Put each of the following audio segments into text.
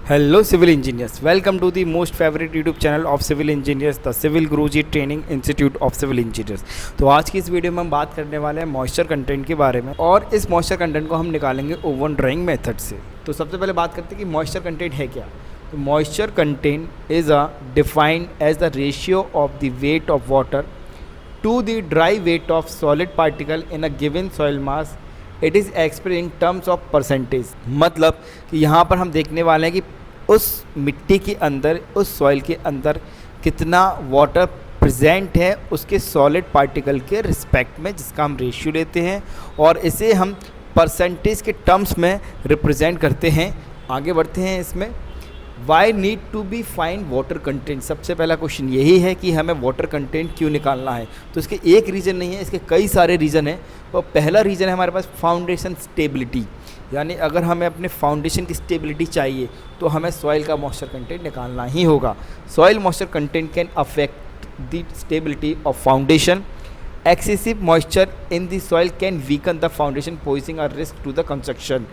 Hello civil engineers, welcome to the most favorite YouTube channel of civil engineers, the Civil Guruji Training Institute of Civil Engineers। तो आज की इस video में हम बात करने वाले हैं मॉइस्चर कंटेंट के बारे में और इस मॉइस्चर कंटेंट को हम निकालेंगे ओवन ड्राइंग मेथड से। तो सबसे पहले बात करते हैं कि मॉइस्चर कंटेंट है क्या। तो moisture content is a defined as the ratio of the weight of water to the dry weight of solid particle in a given soil mass. It is express in terms of percentage. मतलब कि यहाँ पर हम देखने वाले हैं कि उस मिट्टी के अंदर, उस सॉइल के अंदर कितना वाटर प्रेजेंट है उसके सॉलिड पार्टिकल के रिस्पेक्ट में, जिसका हम रेशियो लेते हैं और इसे हम परसेंटेज के टर्म्स में रिप्रेजेंट करते हैं। आगे बढ़ते हैं इसमें। Why need to be find water content. सबसे पहला क्वेश्चन यही है कि हमें वाटर कंटेंट क्यों निकालना है। तो इसके एक रीज़न नहीं है, इसके कई सारे रीज़न हैं। और पहला रीज़न है हमारे पास फाउंडेशन स्टेबिलिटी, यानी अगर हमें अपने फाउंडेशन की स्टेबिलिटी चाहिए तो हमें सॉइल का मॉइस्चर कंटेंट निकालना ही होगा। Soil moisture content can affect the stability of foundation. Excessive moisture in the soil can weaken the foundation, posing a risk to the construction.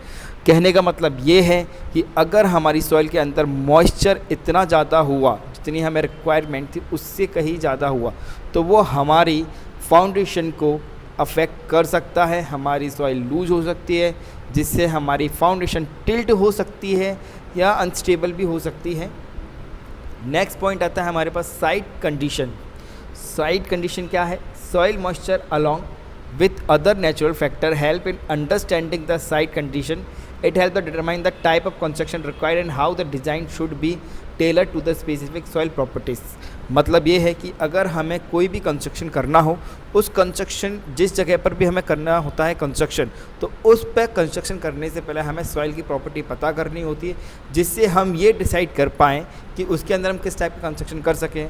कहने का मतलब ये है कि अगर हमारी सॉइल के अंदर मॉइस्चर इतना ज़्यादा हुआ, जितनी हमें रिक्वायरमेंट थी उससे कहीं ज़्यादा हुआ, तो वो हमारी फाउंडेशन को अफेक्ट कर सकता है। हमारी सॉइल लूज हो सकती है, जिससे हमारी फाउंडेशन टिल्ट हो सकती है या अनस्टेबल भी हो सकती है। नेक्स्ट पॉइंट आता है हमारे पास साइट कंडीशन। साइट कंडीशन क्या है? Soil moisture along with other natural factor help in understanding the site condition. It helps to determine the type of construction required and how the design should be tailored to the specific soil properties। मतलब ये है कि अगर हमें कोई भी construction करना हो, उस कंस्ट्रक्शन जिस जगह पर भी हमें करना होता है कंस्ट्रक्शन, तो उस पर कंस्ट्रक्शन करने से पहले हमें सॉइल की प्रॉपर्टी पता करनी होती है, जिससे हम ये डिसाइड कर पाएँ कि उसके अंदर हम किस टाइप का कंस्ट्रक्शन कर सकें।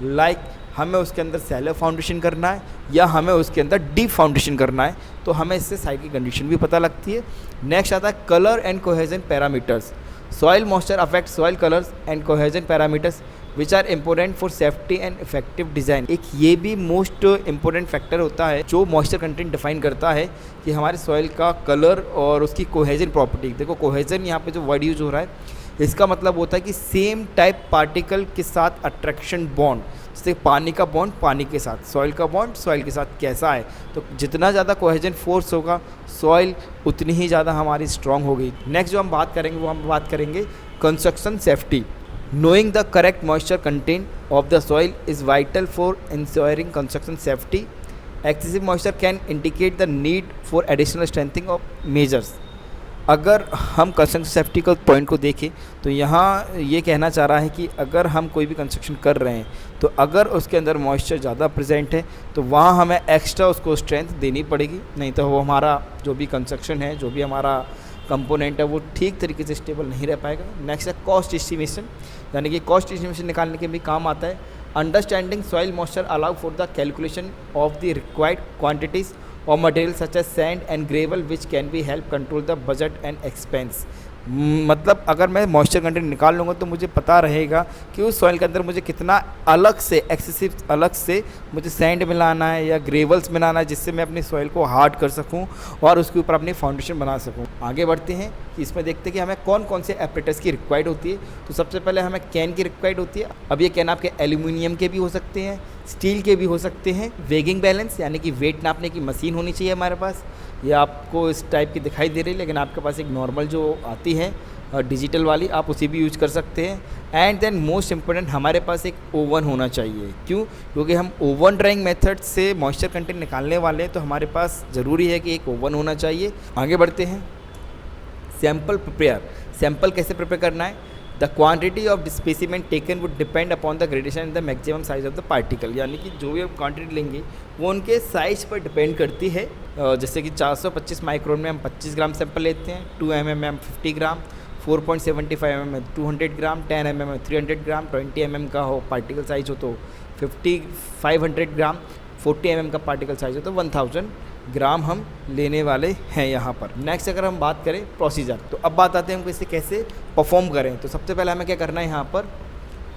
लाइक हमें उसके अंदर सैलो फाउंडेशन करना है या हमें उसके अंदर डीप फाउंडेशन करना है, तो हमें इससे साइट की कंडीशन भी पता लगती है। नेक्स्ट आता है colour and cohesion parameters. Soil moisture affect soil colours and cohesion parameters which are important for safety and effective design. एक ये भी मोस्ट इंपॉर्टेंट फैक्टर होता है जो मॉइस्चर कंटेंट डिफाइन करता है कि हमारे सॉइल का कलर और उसकी कोहेजन प्रॉपर्टी। देखो कोहेजन यहाँ पे जो वर्ड यूज हो रहा है, इसका मतलब होता है कि सेम टाइप पार्टिकल के साथ अट्रैक्शन बॉन्ड, जैसे पानी का बॉन्ड पानी के साथ, सॉइल का बॉन्ड सॉइल के साथ कैसा है। तो जितना ज़्यादा कोहेजन फोर्स होगा सॉइल उतनी ही ज़्यादा हमारी स्ट्रॉन्ग होगी। नेक्स्ट जो हम बात करेंगे वो हम बात करेंगे construction safety. Knowing the correct moisture content of the soil is vital for ensuring construction safety. Excessive moisture can indicate the need for additional strengthening of measures. अगर हम कंस्ट्रक्शन सेफ्टी का पॉइंट को देखें तो यहाँ ये कहना चाह रहा है कि अगर हम कोई भी कंस्ट्रक्शन कर रहे हैं तो अगर उसके अंदर मॉइस्चर ज़्यादा प्रेजेंट है तो वहाँ हमें एक्स्ट्रा उसको स्ट्रेंथ देनी पड़ेगी, नहीं तो वो हमारा जो भी कंस्ट्रक्शन है, जो भी हमारा कंपोनेंट है, वो ठीक तरीके से स्टेबल नहीं रह पाएगा। नेक्स्ट है कॉस्ट एस्टिमेशन, यानी कि कॉस्ट एस्टिमेशन निकालने के भी काम आता है। Understanding soil moisture allow for the calculation of the required quantities और material such as sand and gravel which can be help control the budget and expense. मतलब अगर मैं मॉइस्चर कंटेंट निकाल लूँगा तो मुझे पता रहेगा कि उस सॉइल के अंदर मुझे कितना अलग से एक्सेसिव अलग से मुझे सैंड मिलाना है या ग्रेवल्स मिलाना है, जिससे मैं अपनी सॉइल को हार्ड कर सकूं और उसके ऊपर अपनी फाउंडेशन बना सकूं। आगे बढ़ते हैं कि इसमें देखते हैं कि हमें कौन कौन से एपरेटस की रिक्वायर्ड होती है। तो सबसे पहले हमें कैन की रिक्वायर्ड होती है। अब ये कैन आपके एल्यूमिनियम के भी हो सकते हैं, स्टील के भी हो सकते हैं। वेगिंग बैलेंस, यानी कि वेट नापने की मशीन होनी चाहिए हमारे पास। ये आपको इस टाइप की दिखाई दे रही है, लेकिन आपके पास एक नॉर्मल जो आती है डिजिटल वाली, आप उसी भी यूज कर सकते हैं। एंड देन मोस्ट इम्पोर्टेंट हमारे पास एक ओवन होना चाहिए। क्यों? क्योंकि हम ओवन ड्राइंग मेथड से मॉइस्चर कंटेंट निकालने वाले हैं, तो हमारे पास ज़रूरी है कि एक ओवन होना चाहिए। आगे बढ़ते हैं। Sample prepare. सैम्पल कैसे प्रिपेयर करना है? The quantity of specimen taken would depend upon the gradation and the maximum size of the particle, यानी कि जो भी आप क्वांटिटी लेंगे वो उनके साइज पर डिपेंड करती है। जैसे कि 425 माइक्रोन में हम 25 ग्राम सैंपल लेते हैं, 2 mm में हम 50 ग्राम, 4.75 mm में 200 ग्राम, 10 mm में 300 ग्राम, 20 mm का हो पार्टिकल साइज हो तो 500 ग्राम, 40 mm का पार्टिकल साइज हो तो 1000 ग्राम हम लेने वाले हैं यहाँ पर। नेक्स्ट अगर हम बात करें प्रोसीजर, तो अब बात आते हैं हम इसे कैसे परफॉर्म करें। तो सबसे पहले हमें क्या करना है यहाँ पर,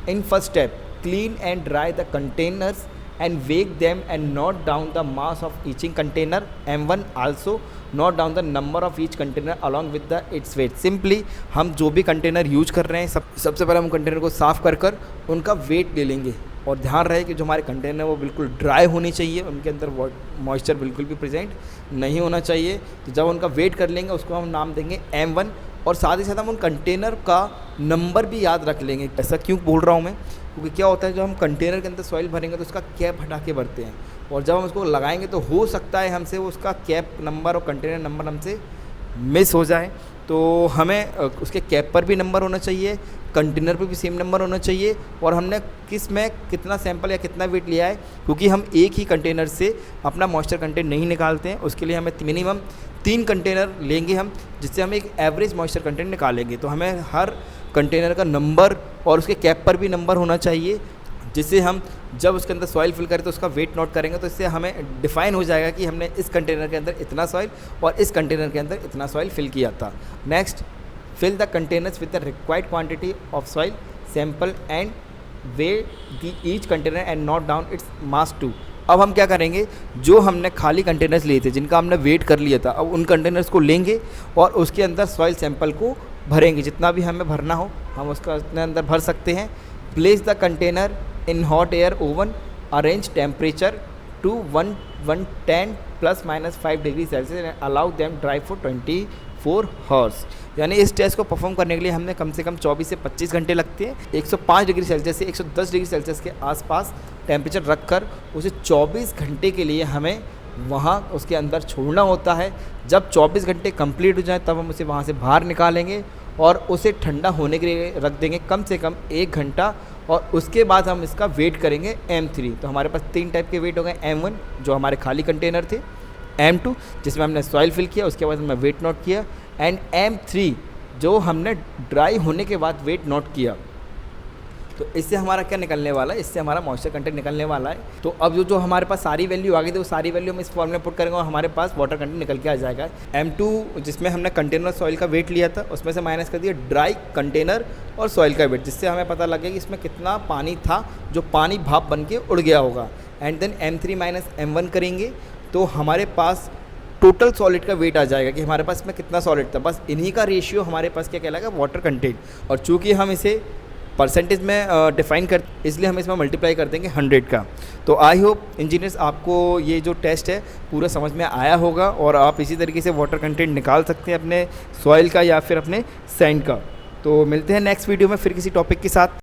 in first step clean and dry the containers and weigh them and note down the mass of each container. M1 also note down the number of each container along with the its weight. Simply हम जो भी container use कर रहे हैं सबसे पहले हम container को साफ़ कर उनका वेट ले लेंगे और ध्यान रहे कि जो हमारे कंटेनर वो बिल्कुल ड्राई होनी चाहिए, उनके अंदर मॉइस्चर बिल्कुल भी प्रेजेंट नहीं होना चाहिए। तो जब उनका वेट कर लेंगे उसको हम नाम देंगे M1 और साथ ही साथ हम उन कंटेनर का नंबर भी याद रख लेंगे। ऐसा क्यों बोल रहा हूँ मैं, क्योंकि क्या होता है जो हम कंटेनर के अंदर सॉइल भरेंगे तो उसका कैप हटा के भरते हैं और जब हम उसको लगाएंगे तो हो सकता है हमसे उसका कैप नंबर और कंटेनर नंबर हमसे मिस हो जाए। तो हमें उसके कैप पर भी नंबर होना चाहिए, कंटेनर पर भी सेम नंबर होना चाहिए और हमने किस में कितना सैंपल या कितना वेट लिया है, क्योंकि हम एक ही कंटेनर से अपना मॉइस्चर कंटेंट नहीं निकालते हैं। उसके लिए हमें मिनिमम 3 कंटेनर लेंगे हम, जिससे हम एक एवरेज मॉइस्चर कंटेंट निकालेंगे। तो हमें हर कंटेनर का नंबर और उसके कैप पर भी नंबर होना चाहिए, जिससे हम जब उसके अंदर सॉइल फिल करें तो उसका वेट नोट करेंगे तो इससे हमें डिफाइन हो जाएगा कि हमने इस कंटेनर के अंदर इतना सॉइल और इस कंटेनर के अंदर इतना सॉइल फिल किया था। Next, fill the containers with the required quantity of soil sample and weigh the each container and note down its mass too. अब हम क्या करेंगे, जो हमने खाली कंटेनर्स लिए थे जिनका हमने वेट कर लिया था, अब उन कंटेनर्स को लेंगे और उसके अंदर सॉइल सैंपल को भरेंगे। जितना भी हमें भरना हो हम उसका उतने अंदर भर सकते हैं। Place the container in hot air oven, arrange temperature to 110 ±5 degree Celsius and allow them dry for 24 hours। यानी इस टेस्ट को परफॉर्म करने के लिए हमने कम से कम 24 से 25 घंटे लगते हैं। 105 डिग्री सेल्सियस से 110 डिग्री सेल्सियस के आसपास टेम्परेचर रखकर उसे 24 घंटे के लिए हमें वहाँ उसके अंदर छोड़ना होता है। जब 24 घंटे कंप्लीट हो जाए तब हम उसे वहाँ से बाहर निकालेंगे और उसे ठंडा होने के लिए रख देंगे कम से कम 1 घंटा और उसके बाद हम इसका वेट करेंगे M3। तो हमारे पास 3 टाइप के वेट हो गए, M1 जो हमारे खाली कंटेनर थे, M2 जिसमें हमने सॉइल फिल किया उसके बाद हमने वेट नोट किया, एंड M3 जो हमने ड्राई होने के बाद वेट नोट किया। तो इससे हमारा क्या निकलने वाला है, इससे हमारा मॉइस्चर कंटेंट निकलने वाला है। तो अब जो हमारे पास सारी वैल्यू आ गई थी वो सारी वैल्यू हम इस फॉर्म में पुट करेंगे और हमारे पास वाटर कंटेंट निकल के आ जाएगा। M2 जिसमें हमने कंटेनर सॉइल का वेट लिया था उसमें से माइनस कर दिया ड्राई कंटेनर और सॉइल का वेट, जिससे हमें पता लगे कि इसमें कितना पानी था जो पानी भाप बन के उड़ गया होगा। And then M3 minus M1 करेंगे तो हमारे पास टोटल सॉलिड का वेट आ जाएगा कि हमारे पास इसमें कितना सॉलिड था। बस इन्हीं का रेशियो हमारे पास क्या कहलाएगा, वाटर कंटेंट। और चूँकि हम इसे परसेंटेज में डिफाइन कर इसलिए हम इसमें मल्टीप्लाई कर देंगे 100 का। तो आई होप इंजीनियर्स आपको ये जो टेस्ट है पूरा समझ में आया होगा और आप इसी तरीके से वाटर कंटेंट निकाल सकते हैं अपने सॉइल का या फिर अपने सैंड का। तो मिलते हैं नेक्स्ट वीडियो में फिर किसी टॉपिक के साथ।